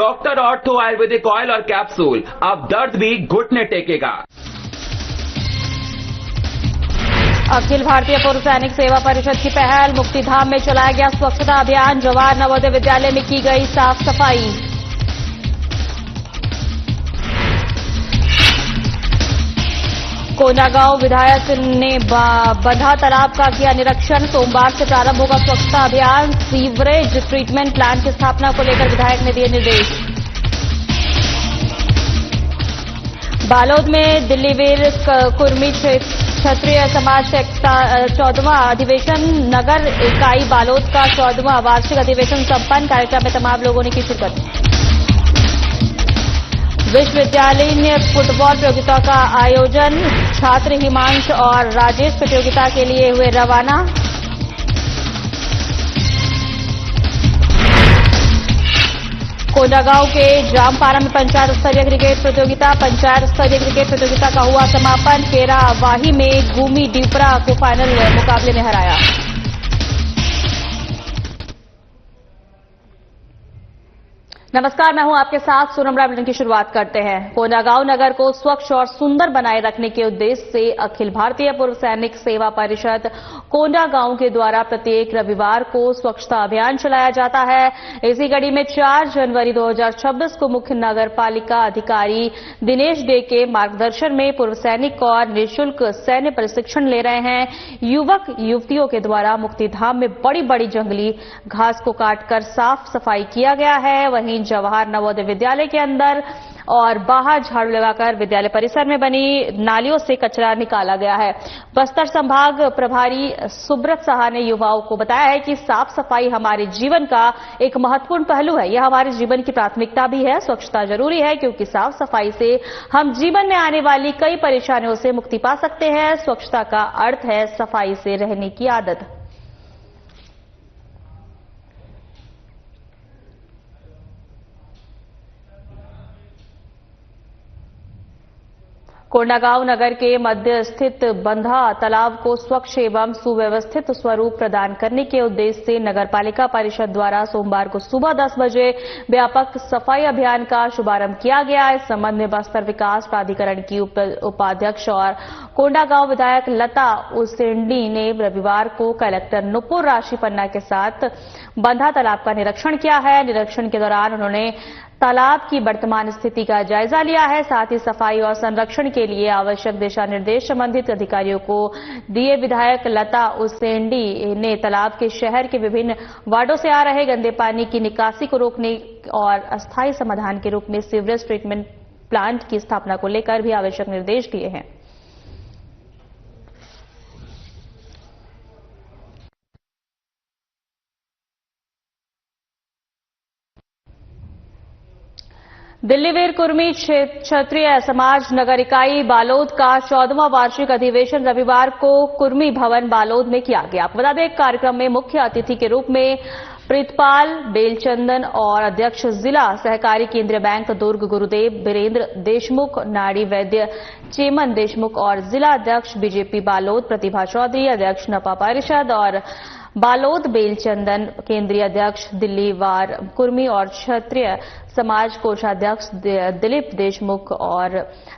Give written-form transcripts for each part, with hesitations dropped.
Doctor ortho Ayurvedic oil और capsule, अब दर्द भी घुटने टेकेगा। अखिल भारतीय पूर्व सैनिक सेवा परिषद की पहल, मुक्तिधाम में चलाया गया स्वच्छता अभियान। जवाहर नवोदय विद्यालय में की गई साफ सफाई। कोंडागांव विधायक ने बंधा तालाब का किया निरीक्षण। सोमवार से प्रारंभ होगा स्वच्छता अभियान। सीवरेज ट्रीटमेंट प्लांट की स्थापना को लेकर विधायक ने दिए निर्देश। बालोद में दिल्ली वीर कुर्मी क्षत्रिय समाज का 14वां अधिवेशन, नगर इकाई बालोद का 14वां वार्षिक अधिवेशन संपन्न। कार्यक्रम में तमाम लोगों ने की शिरकत। विश्वविद्यालय फुटबॉल प्रतियोगिता का आयोजन, छात्र हिमांश और राजेश प्रतियोगिता के लिए हुए रवाना। कोंडागांव के जामपारा में पंचायत स्तरीय क्रिकेट प्रतियोगिता, का हुआ समापन। केरावाही में गुमी डिपरा को फाइनल मुकाबले में हराया। नमस्कार, मैं हूं आपके साथ सोनम राय। बुलेटिन की शुरुआत करते हैं। कोंडागांव नगर को स्वच्छ और सुंदर बनाए रखने के उद्देश्य से अखिल भारतीय पूर्व सैनिक सेवा परिषद कोंडागांव के द्वारा प्रत्येक रविवार को स्वच्छता अभियान चलाया जाता है। इसी कड़ी में 4 जनवरी 2026 को मुख्य नगर पालिका अधिकारी दिनेश डे के मार्गदर्शन में पूर्व सैनिक और निःशुल्क सैन्य प्रशिक्षण ले रहे हैं युवक युवतियों के द्वारा मुक्तिधाम में बड़ी बड़ी जंगली घास को काटकर साफ सफाई किया गया है। वहीं जवाहर नवोदय विद्यालय के अंदर और बाहर झाड़ू लगाकर विद्यालय परिसर में बनी नालियों से कचरा निकाला गया है। बस्तर संभाग प्रभारी सुब्रत साहा ने युवाओं को बताया है कि साफ सफाई हमारे जीवन का एक महत्वपूर्ण पहलू है। यह हमारे जीवन की प्राथमिकता भी है। स्वच्छता जरूरी है क्योंकि साफ सफाई से हम जीवन में आने वाली कई परेशानियों से मुक्ति पा सकते हैं। स्वच्छता का अर्थ है सफाई से रहने की आदत। कोंडागांव नगर के मध्य स्थित बंधा तालाब को स्वच्छ एवं सुव्यवस्थित स्वरूप प्रदान करने के उद्देश्य से नगर पालिका परिषद द्वारा सोमवार को सुबह 10 बजे व्यापक सफाई अभियान का शुभारंभ किया गया। इस संबंध में बस्तर विकास प्राधिकरण की उपाध्यक्ष और कोंडागांव विधायक लता उसेंडी ने रविवार को कलेक्टर नुपुर राशि पन्ना के साथ बंधा तालाब का निरीक्षण किया है। निरीक्षण के दौरान उन्होंने तालाब की वर्तमान स्थिति का जायजा लिया है। साथ ही सफाई और संरक्षण के लिए आवश्यक दिशा निर्देश संबंधित अधिकारियों को दिए। विधायक लता उसेंडी ने तालाब के शहर के विभिन्न वार्डों से आ रहे गंदे पानी की निकासी को रोकने और अस्थायी समाधान के रूप में सीवरेज ट्रीटमेंट प्लांट की स्थापना को लेकर भी आवश्यक निर्देश दिए हैं। दिल्ली वीर कुर्मी क्षत्रिय समाज नगर इकाई बालोद का 14वां वार्षिक अधिवेशन रविवार को कुर्मी भवन बालोद में किया गया। आपको बता दें, कार्यक्रम में मुख्य अतिथि के रूप में प्रीतपाल बेलचंदन और अध्यक्ष जिला सहकारी केंद्रीय बैंक दुर्ग गुरुदेव वीरेंद्र देशमुख, नाड़ी वैद्य चेमन देशमुख और जिला अध्यक्ष बीजेपी बालोद प्रतिभा चौधरी, अध्यक्ष नपा परिषद और बालोद बेलचंदन, केंद्रीय अध्यक्ष दिल्ली वार कुर्मी और क्षत्रिय समाज कोषाध्यक्ष दिलीप देशमुख और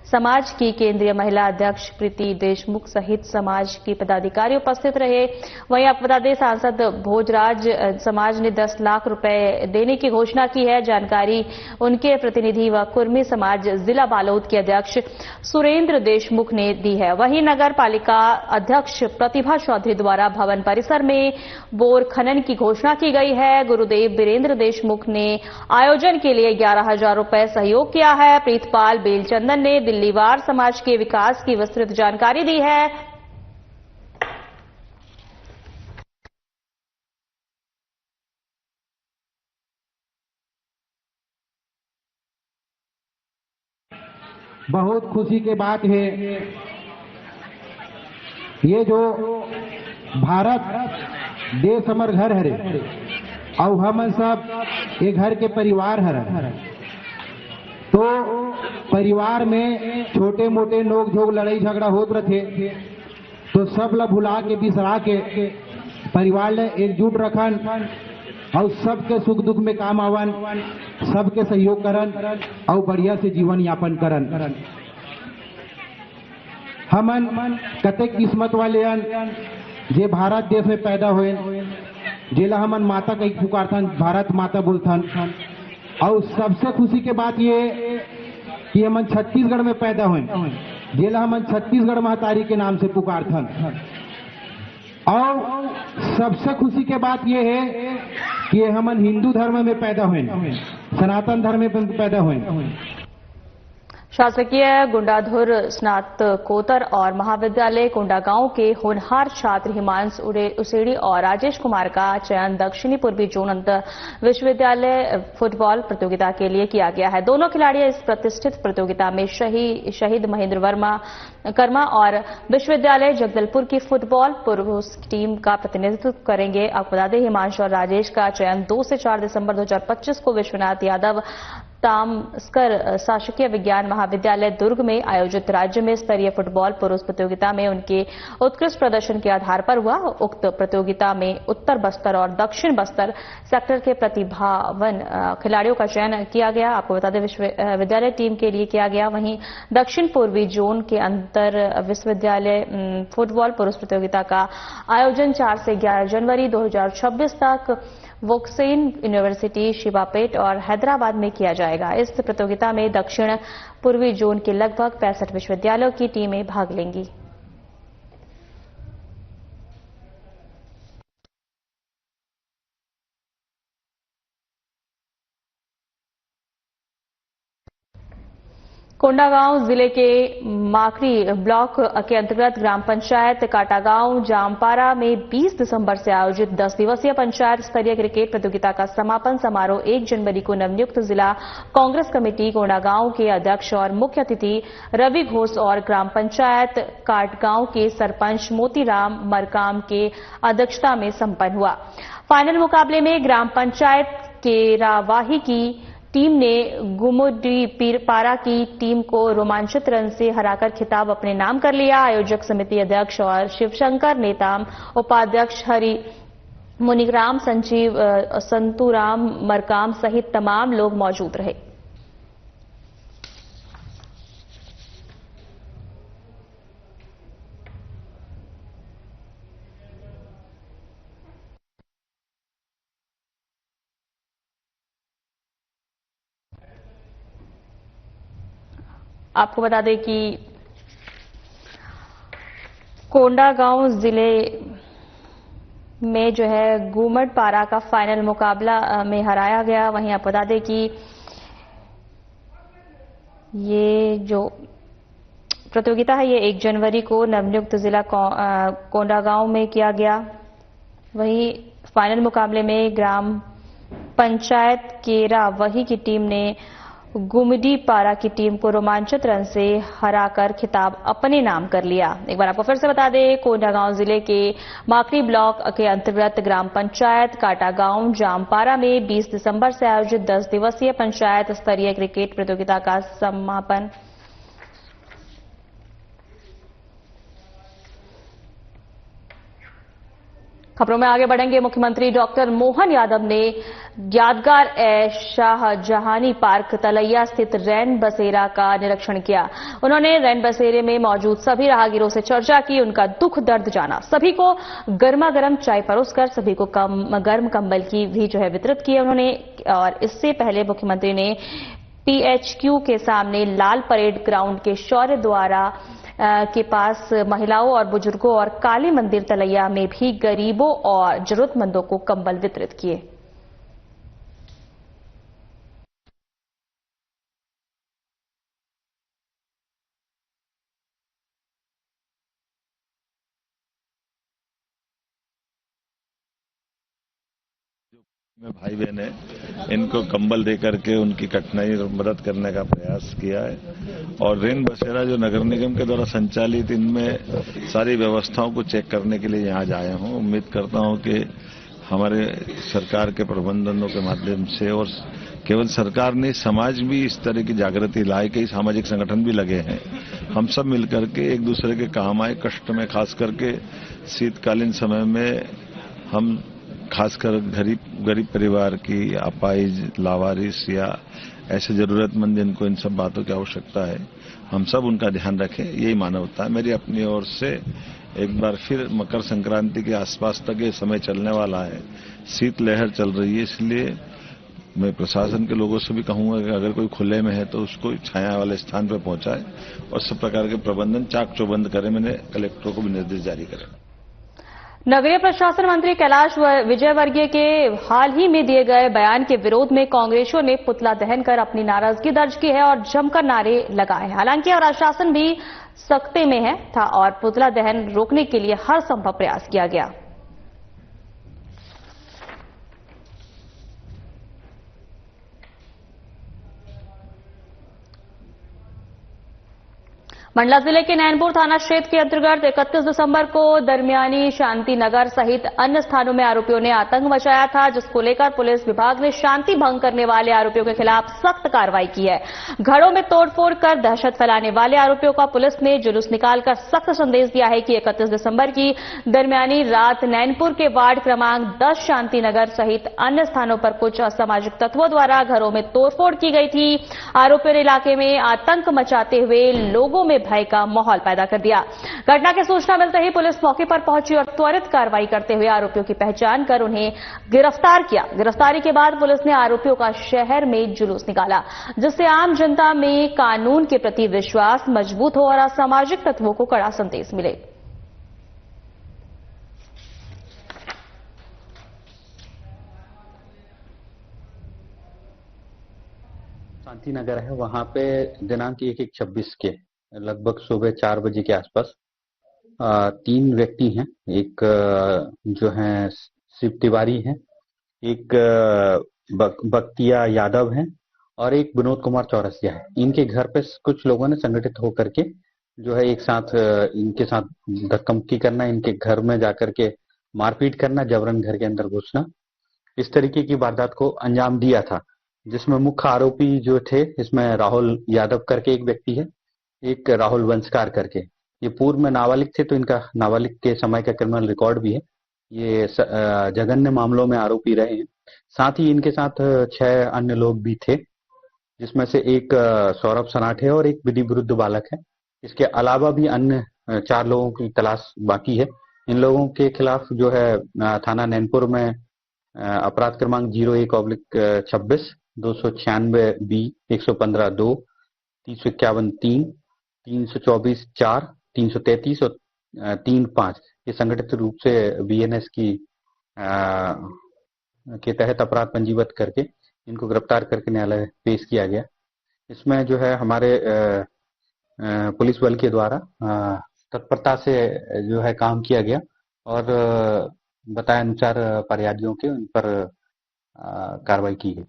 समाज की केंद्रीय महिला अध्यक्ष प्रीति देशमुख सहित समाज की पदाधिकारी उपस्थित रहे। वहीं आपको बता दें, सांसद भोजराज समाज ने 10 लाख रुपए देने की घोषणा की है। जानकारी उनके प्रतिनिधि व कुर्मी समाज जिला बालोद के अध्यक्ष सुरेंद्र देशमुख ने दी है। वहीं नगर पालिका अध्यक्ष प्रतिभा चौधरी द्वारा भवन परिसर में बोर खनन की घोषणा की गई है। गुरुदेव वीरेंद्र देशमुख ने आयोजन के लिए 11,000 रुपए सहयोग किया है। प्रीतपाल बेलचंदन ने दिल्लीवार समाज के विकास की विस्तृत जानकारी दी है। बहुत खुशी की बात है, ये जो भारत देश हमार घर हरे और हम सब ये घर के परिवार हर, तो परिवार में छोटे मोटे नोक झोंक लड़ाई झगड़ा होत रहे, तो सब ला भुला के बिसरा के परिवार ले एकजुट रखन और सबके सुख दुख में काम आवन, सबके सहयोग करन और बढ़िया से जीवन यापन करन। हमन कतेक किस्मत वाले हन जे भारत देश में पैदा हुए, जेला हमन माता कही पुकारथन, भारत माता बोलथन। और सबसे खुशी के बात ये कि हमन छत्तीसगढ़ में पैदा हुए, जेला हमन छत्तीसगढ़ महतारी के नाम से पुकारथन। और सबसे खुशी के बात ये है कि हमन हिंदू धर्म में पैदा हुए, सनातन धर्म में पैदा हुए। शासकीय गुंडाधुर स्नातकोत्तर और महाविद्यालय कोंडागांव के होनहार छात्र हिमांशु उसेड़ी और राजेश कुमार का चयन दक्षिणी पूर्वी जोन अंतर विश्वविद्यालय फुटबॉल प्रतियोगिता के लिए किया गया है। दोनों खिलाड़ी इस प्रतिष्ठित प्रतियोगिता में शहीद महेंद्र कर्मा और विश्वविद्यालय जगदलपुर की फुटबॉल पुरुष टीम का प्रतिनिधित्व करेंगे। आपको बता दें, हिमांशु और राजेश का चयन 2 से 4 दिसंबर 2025 को विश्वनाथ यादव तामस्कर शासकीय विज्ञान महाविद्यालय दुर्ग में आयोजित राज्य में स्तरीय फुटबॉल पुरुष प्रतियोगिता में उनके उत्कृष्ट प्रदर्शन के आधार पर हुआ। उक्त प्रतियोगिता में उत्तर बस्तर और दक्षिण बस्तर सेक्टर के प्रतिभावान खिलाड़ियों का चयन किया गया। आपको बता दें, विश्वविद्यालय टीम के लिए किया गया। वहीं दक्षिण पूर्वी जोन के अंतर विश्वविद्यालय फुटबॉल पुरुष प्रतियोगिता का आयोजन 4 से 11 जनवरी 2026 तक वोक्सेन यूनिवर्सिटी, शिवापेट और हैदराबाद में किया जाएगा। इस प्रतियोगिता में दक्षिण पूर्वी जोन के लगभग 65 विश्वविद्यालयों की टीमें भाग लेंगी। कोंडागांव जिले के माकड़ी ब्लॉक के अंतर्गत ग्राम पंचायत काटागांव जामपारा में 20 दिसंबर से आयोजित 10 दिवसीय पंचायत स्तरीय क्रिकेट प्रतियोगिता का समापन समारोह 1 जनवरी को नवनियुक्त जिला कांग्रेस कमेटी कोंडागांव के अध्यक्ष और मुख्य अतिथि रवि घोष और ग्राम पंचायत काटगांव के सरपंच मोतीराम मरकाम के अध्यक्षता में संपन्न हुआ। फाइनल मुकाबले में ग्राम पंचायत केरावाही की टीम ने गुमुडी पारा की टीम को रोमांचित रन से हराकर खिताब अपने नाम कर लिया। आयोजक समिति अध्यक्ष और शिवशंकर नेताम, उपाध्यक्ष हरि मुनिराम, संजीव संतूराम मरकाम सहित तमाम लोग मौजूद रहे। आपको बता दें कि कोंडागांव जिले में जो है गुमड पारा का फाइनल मुकाबला में हराया गया। वहीं आपको बता दें कि ये जो प्रतियोगिता है ये 1 जनवरी को नवनियुक्त जिला कोंडागांव में किया गया। वहीं फाइनल मुकाबले में ग्राम पंचायत केरावाही की टीम ने गुमडी पारा की टीम को रोमांचित रन से हराकर खिताब अपने नाम कर लिया। एक बार आपको फिर से बता दें, कोंडागांव जिले के माकड़ी ब्लॉक के अंतर्गत ग्राम पंचायत काटागांव जामपारा में 20 दिसंबर से आयोजित 10 दिवसीय पंचायत स्तरीय क्रिकेट प्रतियोगिता का समापन खबरों में आगे बढ़ेंगे। मुख्यमंत्री डॉक्टर मोहन यादव ने यादगार शाहजहानी पार्क तलैया स्थित रैन बसेरा का निरीक्षण किया। उन्होंने रैन बसेरे में मौजूद सभी राहगीरों से चर्चा की, उनका दुख दर्द जाना। सभी को गर्मा गर्म चाय परोसकर सभी को गर्म कंबल की भी जो है वितरित किए उन्होंने। और इससे पहले मुख्यमंत्री ने PHQ के सामने लाल परेड ग्राउंड के शौर्य द्वारा के पास महिलाओं और बुजुर्गों और काली मंदिर तलैया में भी गरीबों और जरूरतमंदों को कंबल वितरित किए। में भाई बहन है, इनको कंबल देकर के उनकी कठिनाई मदद करने का प्रयास किया है। और रेन बसेरा जो नगर निगम के द्वारा संचालित, इनमें सारी व्यवस्थाओं को चेक करने के लिए यहाँ आया हूँ। उम्मीद करता हूँ कि हमारे सरकार के प्रबंधनों के माध्यम से, और केवल सरकार नहीं, समाज भी इस तरह की जागृति लाए, कई सामाजिक संगठन भी लगे हैं। हम सब मिलकर के एक दूसरे के काम आए। कष्ट में, खास करके शीतकालीन समय में हम खासकर गरीब परिवार की अपाहिज, लावारिस या ऐसे जरूरतमंद जिनको इन सब बातों की आवश्यकता है, हम सब उनका ध्यान रखें, यही मानवता है। मेरी अपनी ओर से एक बार फिर मकर संक्रांति के आसपास तक ये समय चलने वाला है, शीतलहर चल रही है, इसलिए मैं प्रशासन के लोगों से भी कहूंगा कि अगर कोई खुले में है तो उसको छाया वाले स्थान पर पहुंचाए और सब प्रकार के प्रबंधन चाक चौबंद करें। मैंने कलेक्टरों को भी निर्देश जारी करे। नगरीय प्रशासन मंत्री कैलाश विजयवर्गीय के हाल ही में दिए गए बयान के विरोध में कांग्रेसियों ने पुतला दहन कर अपनी नाराजगी दर्ज की है और जमकर नारे लगाए। हालांकि प्रशासन भी सख्ते में है था और पुतला दहन रोकने के लिए हर संभव प्रयास किया गया। मंडला जिले के नैनपुर थाना क्षेत्र के अंतर्गत 31 दिसंबर को दरमियानी शांति नगर सहित अन्य स्थानों में आरोपियों ने आतंक मचाया था, जिसको लेकर पुलिस विभाग ने शांति भंग करने वाले आरोपियों के खिलाफ सख्त कार्रवाई की है। घरों में तोड़फोड़ कर दहशत फैलाने वाले आरोपियों का पुलिस ने जुलूस निकालकर सख्त संदेश दिया है कि 31 दिसंबर की दरमियानी रात नैनपुर के वार्ड क्रमांक 10 शांति नगर सहित अन्य स्थानों पर कुछ असामाजिक तत्वों द्वारा घरों में तोड़फोड़ की गई थी। आरोपियों ने इलाके में आतंक मचाते हुए लोगों में भय का माहौल पैदा कर दिया। घटना की सूचना मिलते ही पुलिस मौके पर पहुंची और त्वरित कार्रवाई करते हुए आरोपियों की पहचान कर उन्हें गिरफ्तार किया। गिरफ्तारी के बाद पुलिस ने आरोपियों का शहर में जुलूस निकाला, जिससे आम जनता में कानून के प्रति विश्वास मजबूत हो और असामाजिक तत्वों को कड़ा संदेश मिले। शांति नगर है, वहां पे दिनांक 1/1/26 के लगभग सुबह 4 बजे के आसपास 3 व्यक्ति हैं। एक जो है शिव तिवारी है, एक बख्तिया यादव है और एक विनोद कुमार चौरसिया है। इनके घर पे कुछ लोगों ने संगठित होकर के जो है एक साथ इनके साथ धक्का-मुक्की करना, इनके घर में जाकर के मारपीट करना, जबरन घर के अंदर घुसना, इस तरीके की वारदात को अंजाम दिया था। जिसमें मुख्य आरोपी जो थे, इसमें राहुल यादव करके एक व्यक्ति है, एक राहुल वंशकार करके। ये पूर्व में नाबालिग थे, तो इनका नाबालिग के समय का क्रिमिनल रिकॉर्ड भी है। ये जघन्य मामलों में आरोपी रहे हैं। साथ ही इनके साथ 6 अन्य लोग भी थे, जिसमें से एक सौरभ सनाठे और एक विधि विरुद्ध बालक है। इसके अलावा भी अन्य 4 लोगों की तलाश बाकी है। इन लोगों के खिलाफ जो है थाना नैनपुर में अपराध क्रमांक 01/26, 296B, 115(2), 351(3), 324(4), 333 और 35 ये संगठित रूप से BNS की के तहत अपराध पंजीबद्ध करके इनको गिरफ्तार करके न्यायालय पेश किया गया। इसमें जो है हमारे पुलिस बल के द्वारा तत्परता से जो है काम किया गया और बताए अनुसार फरियादियों के उन पर कार्रवाई की गई।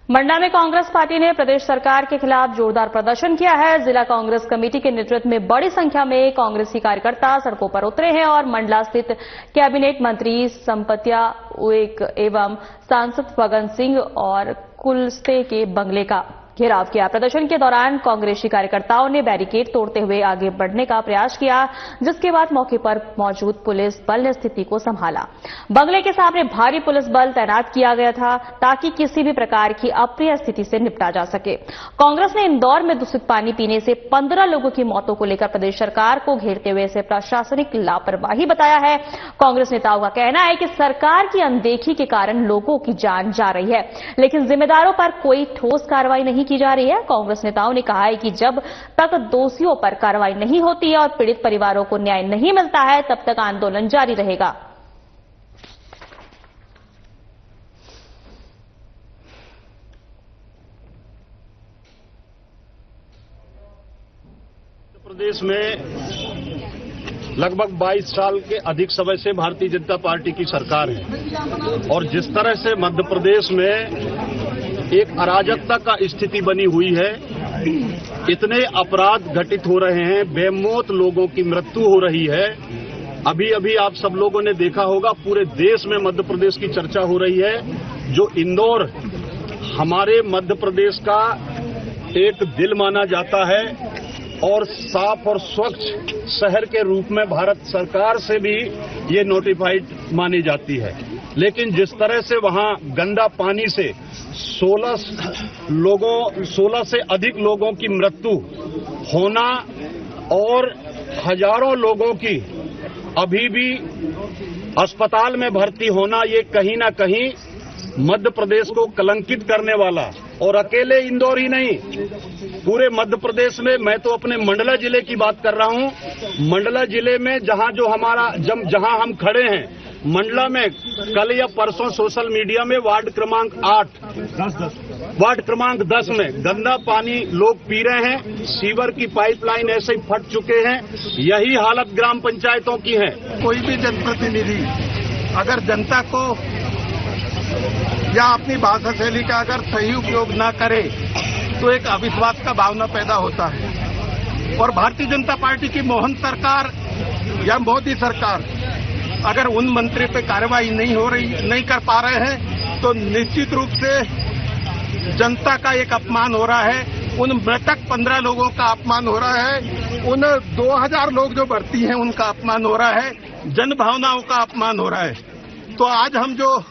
मंडला में कांग्रेस पार्टी ने प्रदेश सरकार के खिलाफ जोरदार प्रदर्शन किया है। जिला कांग्रेस कमेटी के नेतृत्व में बड़ी संख्या में कांग्रेसी कार्यकर्ता सड़कों पर उतरे हैं और मंडला स्थित कैबिनेट मंत्री संपत्या उइक एवं सांसद फगन सिंह और कुलस्ते के बंगले का घेराव किया। प्रदर्शन के दौरान कांग्रेसी कार्यकर्ताओं ने बैरिकेड तोड़ते हुए आगे बढ़ने का प्रयास किया, जिसके बाद मौके पर मौजूद पुलिस बल ने स्थिति को संभाला। बंगले के सामने भारी पुलिस बल तैनात किया गया था ताकि किसी भी प्रकार की अप्रिय स्थिति से निपटा जा सके। कांग्रेस ने इंदौर में दूषित पानी पीने से 15 लोगों की मौतों को लेकर प्रदेश सरकार को घेरते हुए इसे प्रशासनिक लापरवाही बताया है। कांग्रेस नेताओं का कहना है कि सरकार की अनदेखी के कारण लोगों की जान जा रही है, लेकिन जिम्मेदारों पर कोई ठोस कार्रवाई नहीं की जा रही है। कांग्रेस नेताओं ने कहा है कि जब तक दोषियों पर कार्रवाई नहीं होती है और पीड़ित परिवारों को न्याय नहीं मिलता है, तब तक आंदोलन जारी रहेगा। प्रदेश में लगभग 22 साल के अधिक समय से भारतीय जनता पार्टी की सरकार है और जिस तरह से मध्य प्रदेश में एक अराजकता का स्थिति बनी हुई है, इतने अपराध घटित हो रहे हैं, बेमौत लोगों की मृत्यु हो रही है। अभी अभी आप सब लोगों ने देखा होगा, पूरे देश में मध्य प्रदेश की चर्चा हो रही है। जो इंदौर हमारे मध्य प्रदेश का एक दिल माना जाता है, और साफ और स्वच्छ शहर के रूप में भारत सरकार से भी ये नोटिफाइड मानी जाती है। लेकिन जिस तरह से वहां गंदा पानी से 16 से अधिक लोगों की मृत्यु होना और हजारों लोगों की अभी भी अस्पताल में भर्ती होना, ये कहीं ना कहीं मध्य प्रदेश को कलंकित करने वाला, और अकेले इंदौर ही नहीं, पूरे मध्य प्रदेश में, मैं तो अपने मंडला जिले की बात कर रहा हूं। मंडला जिले में जहां हम खड़े हैं, मंडला में कल या परसों सोशल मीडिया में वार्ड क्रमांक 10 में गंदा पानी लोग पी रहे हैं, सीवर की पाइपलाइन ऐसे ही फट चुके हैं। यही हालत ग्राम पंचायतों की है। कोई भी जनप्रतिनिधि अगर जनता को या अपनी भाषा शैली का अगर सही उपयोग न करे तो एक अविश्वास का भावना पैदा होता है। और भारतीय जनता पार्टी की मोहन सरकार या मोदी सरकार अगर उन मंत्री पे कार्रवाई नहीं कर पा रहे हैं तो निश्चित रूप से जनता का एक अपमान हो रहा है। उन मृतक 15 लोगों का अपमान हो रहा है, उन 2000 लोग जो भर्ती हैं उनका अपमान हो रहा है, जन भावनाओं का अपमान हो रहा है। तो आज हम जो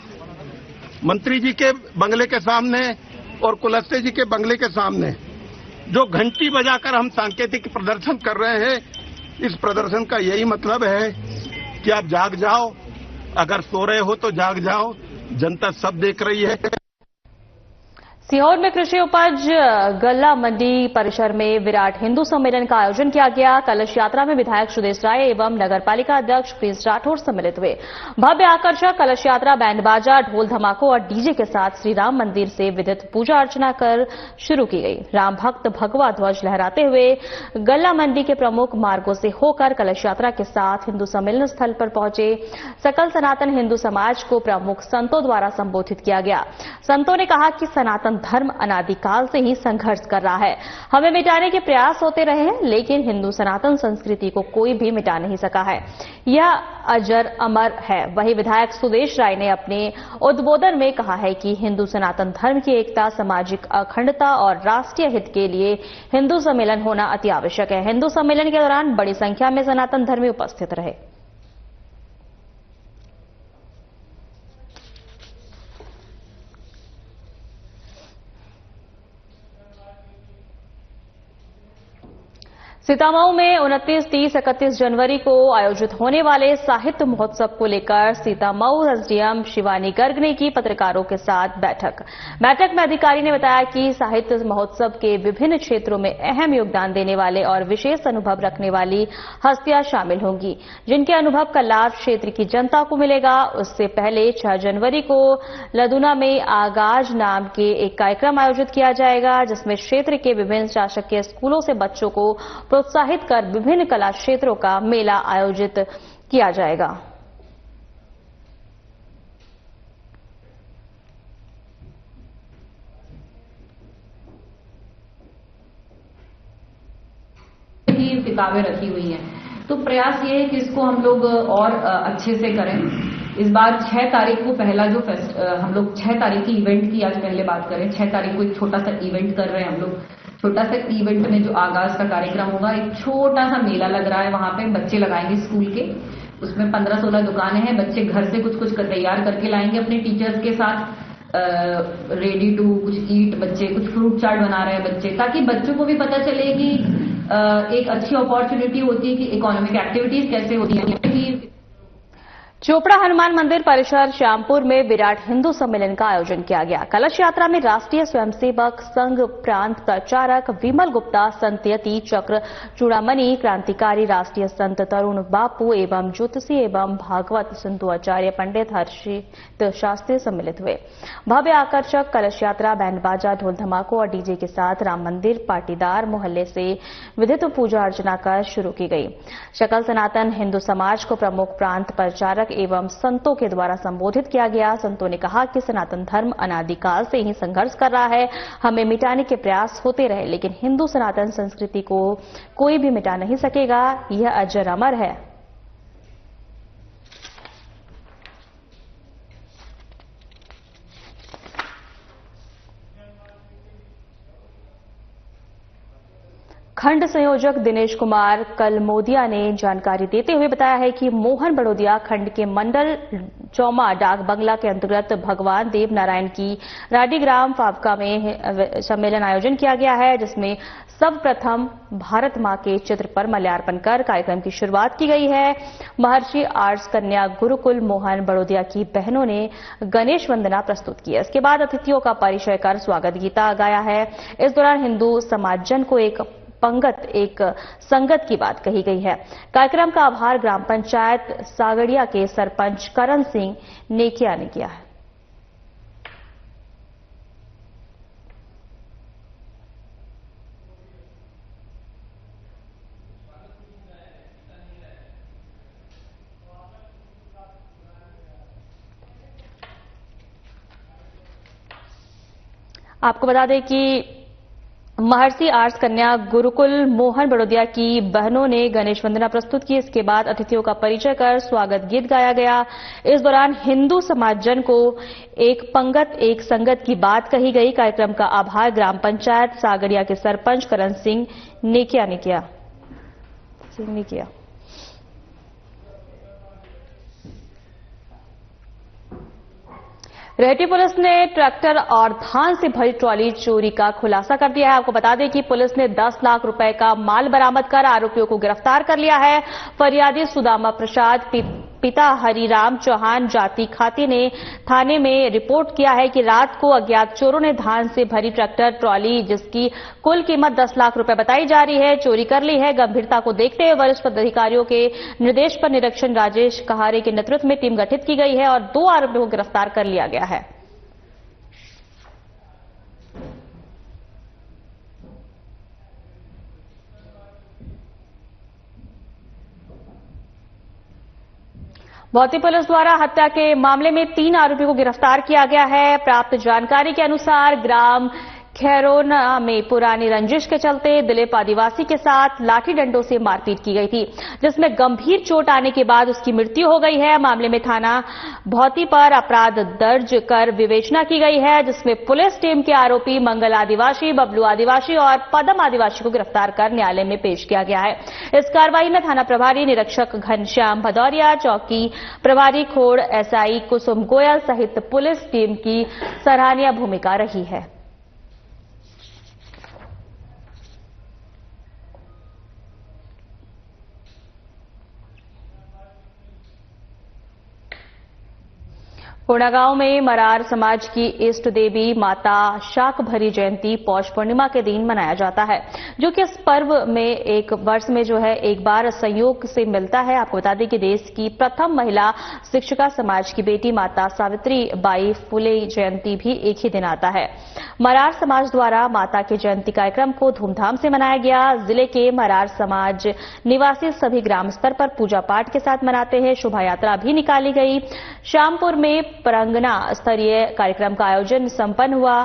मंत्री जी के बंगले के सामने और कुलस्ते जी के बंगले के सामने जो घंटी बजाकर हम सांकेतिक प्रदर्शन कर रहे हैं, इस प्रदर्शन का यही मतलब है कि आप जाग जाओ, अगर सो रहे हो तो जाग जाओ, जनता सब देख रही है। सीहोर में कृषि उपज गल्ला मंडी परिसर में विराट हिंदू सम्मेलन का आयोजन किया गया। कलश यात्रा में विधायक सुदेश राय एवं नगरपालिका अध्यक्ष प्रिंस राठौर सम्मिलित हुए। भव्य आकर्षक कलश यात्रा बैंड बाजा, ढोल धमाकों और डीजे के साथ श्री राम मंदिर से विधिवत पूजा अर्चना कर शुरू की गई। राम भक्त भगवा ध्वज लहराते हुए गल्ला मंडी के प्रमुख मार्गों से होकर कलश यात्रा के साथ हिंदू सम्मेलन स्थल पर पहुंचे। सकल सनातन हिंदू समाज को प्रमुख संतों द्वारा संबोधित किया गया। संतों ने कहा कि सनातन धर्म अनादिकाल से ही संघर्ष कर रहा है। हमें मिटाने के प्रयास होते रहे हैं, लेकिन हिंदू सनातन संस्कृति को कोई भी मिटा नहीं सका है। यह अजर अमर है। वहीं विधायक सुदेश राय ने अपने उद्बोधन में कहा है कि हिंदू सनातन धर्म की एकता, सामाजिक अखंडता और राष्ट्रीय हित के लिए हिंदू सम्मेलन होना अति आवश्यक है। हिंदू सम्मेलन के दौरान बड़ी संख्या में सनातन धर्मी उपस्थित रहे। सीतामऊ में 29, 30, 31 जनवरी को आयोजित होने वाले साहित्य महोत्सव को लेकर सीतामऊ एसडीएम शिवानी गर्ग ने की पत्रकारों के साथ बैठक में अधिकारी ने बताया कि साहित्य महोत्सव के विभिन्न क्षेत्रों में अहम योगदान देने वाले और विशेष अनुभव रखने वाली हस्तियां शामिल होंगी, जिनके अनुभव का लाभ क्षेत्र की जनता को मिलेगा। उससे पहले 6 जनवरी को लदुना में आगाज नाम के एक कार्यक्रम आयोजित किया जाएगा, जिसमें क्षेत्र के विभिन्न शासकीय स्कूलों से बच्चों को प्रोत्साहित कर विभिन्न कला क्षेत्रों का मेला आयोजित किया जाएगा। किताबें रखी हुई हैं, तो प्रयास ये है कि इसको हम लोग और अच्छे से करें। इस बार 6 तारीख को पहला जो हम लोग 6 तारीख की इवेंट की आज पहले बात करें, 6 तारीख को एक छोटा सा इवेंट कर रहे हैं हम लोग। छोटा सा इवेंट में जो आगाज का कार्यक्रम होगा, एक छोटा सा मेला लग रहा है, वहां पे बच्चे लगाएंगे स्कूल के। उसमें 15-16 दुकानें हैं। बच्चे घर से कुछ तैयार करके लाएंगे अपने टीचर्स के साथ। रेडी टू कुछ ईट, बच्चे कुछ फ्रूट चाट बना रहे हैं बच्चे, ताकि बच्चों को भी पता चले कि एक अच्छी अपॉर्चुनिटी होती है कि इकोनॉमिक एक्टिविटीज कैसे होती है। चोपड़ा हनुमान मंदिर परिसर श्यामपुर में विराट हिंदू सम्मेलन का आयोजन किया गया। कलश यात्रा में राष्ट्रीय स्वयंसेवक संघ प्रांत प्रचारक विमल गुप्ता, संत यति चक्र चूड़ामणि, क्रांतिकारी राष्ट्रीय संत तरुण बापू एवं ज्योतिषी एवं भागवत सिंधु आचार्य पंडित हर्षित शास्त्री सम्मिलित हुए। भव्य आकर्षक कलश यात्रा बैंड बाजा, ढोल धमाकों और डीजे के साथ राम मंदिर पाटीदार मोहल्ले से विधिवत पूजा अर्चना कर शुरू की गई। सकल सनातन हिंदू समाज को प्रमुख प्रांत प्रचारक एवं संतों के द्वारा संबोधित किया गया। संतों ने कहा कि सनातन धर्म अनादिकाल से ही संघर्ष कर रहा है। हमें मिटाने के प्रयास होते रहे, लेकिन हिंदू सनातन संस्कृति को कोई भी मिटा नहीं सकेगा। यह अजर अमर है। खंड संयोजक दिनेश कुमार कलमोदिया ने जानकारी देते हुए बताया है कि मोहन बड़ोदिया खंड के मंडल चौमा डाक बंगला के अंतर्गत भगवान देव नारायण की राडीग्राम फावका में सम्मेलन आयोजन किया गया है, जिसमें सर्वप्रथम भारत मां के चित्र पर माल्यार्पण कर कार्यक्रम की शुरुआत की गई है। महर्षि आर्ट्स कन्या गुरुकुल मोहन बड़ोदिया की बहनों ने गणेश वंदना प्रस्तुत की है। इसके बाद अतिथियों का परिचय कर स्वागत गीता गाया है। इस दौरान हिंदू समाजजन को एक पंगत एक संगत की बात कही गई है। कार्यक्रम का आभार ग्राम पंचायत सागड़िया के सरपंच करण सिंह नेकिया ने किया है। आपको बता दें कि महर्षि आर्ट्स कन्या गुरुकुल मोहन बड़ोदिया की बहनों ने गणेश वंदना प्रस्तुत की। इसके बाद अतिथियों का परिचय कर स्वागत गीत गाया गया। इस दौरान हिंदू समाजजन को एक पंगत एक संगत की बात कही गई। कार्यक्रम का आभार ग्राम पंचायत सागड़िया के सरपंच करण सिंह नेकिया ने किया। रेहटी पुलिस ने ट्रैक्टर और धान से भरी ट्रॉली चोरी का खुलासा कर दिया है। आपको बता दें कि पुलिस ने 10 लाख रुपए का माल बरामद कर आरोपियों को गिरफ्तार कर लिया है। फरियादी सुदामा प्रसाद पिता हरिराम चौहान जाति खाती ने थाने में रिपोर्ट किया है कि रात को अज्ञात चोरों ने धान से भरी ट्रैक्टर ट्रॉली, जिसकी कुल कीमत 10 लाख रुपए बताई जा रही है, चोरी कर ली है। गंभीरता को देखते हुए वरिष्ठ पदाधिकारियों के निर्देश पर निरीक्षण राजेश कहारे के नेतृत्व में टीम गठित की गई है और 2 आरोपियों को गिरफ्तार कर लिया गया है। भौती पुलिस द्वारा हत्या के मामले में 3 आरोपियों को गिरफ्तार किया गया है। प्राप्त जानकारी के अनुसार ग्राम खैरोना में पुरानी रंजिश के चलते दिलीप आदिवासी के साथ लाठी डंडों से मारपीट की गई थी, जिसमें गंभीर चोट आने के बाद उसकी मृत्यु हो गई है। मामले में थाना भौती पर अपराध दर्ज कर विवेचना की गई है, जिसमें पुलिस टीम के आरोपी मंगल आदिवासी, बबलू आदिवासी और पदम आदिवासी को गिरफ्तार कर न्यायालय में पेश किया गया है। इस कार्रवाई में थाना प्रभारी निरीक्षक घनश्याम भदौरिया, चौकी प्रभारी खोड़ एसआई कुसुम गोयल सहित पुलिस टीम की सराहनीय भूमिका रही है। कोंडागांव में मरार समाज की इष्ट देवी माता शाकभरी जयंती पौष पूर्णिमा के दिन मनाया जाता है, जो कि इस पर्व में एक वर्ष में जो है एक बार संयोग से मिलता है। आपको बता दें कि देश की प्रथम महिला शिक्षिका समाज की बेटी माता सावित्री बाई फुले जयंती भी एक ही दिन आता है। मरार समाज द्वारा माता के जयंती कार्यक्रम को धूमधाम से मनाया गया। जिले के मरार समाज निवासी सभी ग्राम स्तर पर पूजा पाठ के साथ मनाते हैं। शोभा यात्रा भी निकाली गई। श्यामपुर में प्रांगना स्तरीय कार्यक्रम का आयोजन संपन्न हुआ,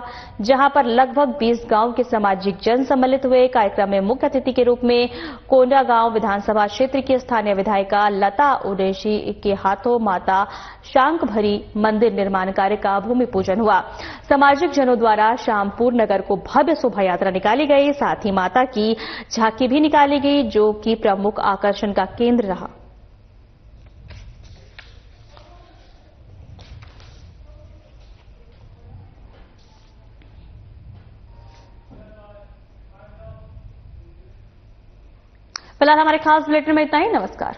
जहां पर लगभग 20 गांव के सामाजिक जन सम्मिलित हुए। कार्यक्रम में मुख्य अतिथि के रूप में कोंडागांव विधानसभा क्षेत्र की स्थानीय विधायिका लता उदेशी के हाथों माता शाकभरी मंदिर निर्माण कार्य का भूमि पूजन हुआ। सामाजिक जनों द्वारा श्यामपुर नगर को भव्य शोभा यात्रा निकाली गई। साथ ही माता की झांकी भी निकाली गई, जो कि प्रमुख आकर्षण का केंद्र रहा। फिलहाल हमारे खास बुलेटिन में इतना ही। नमस्कार।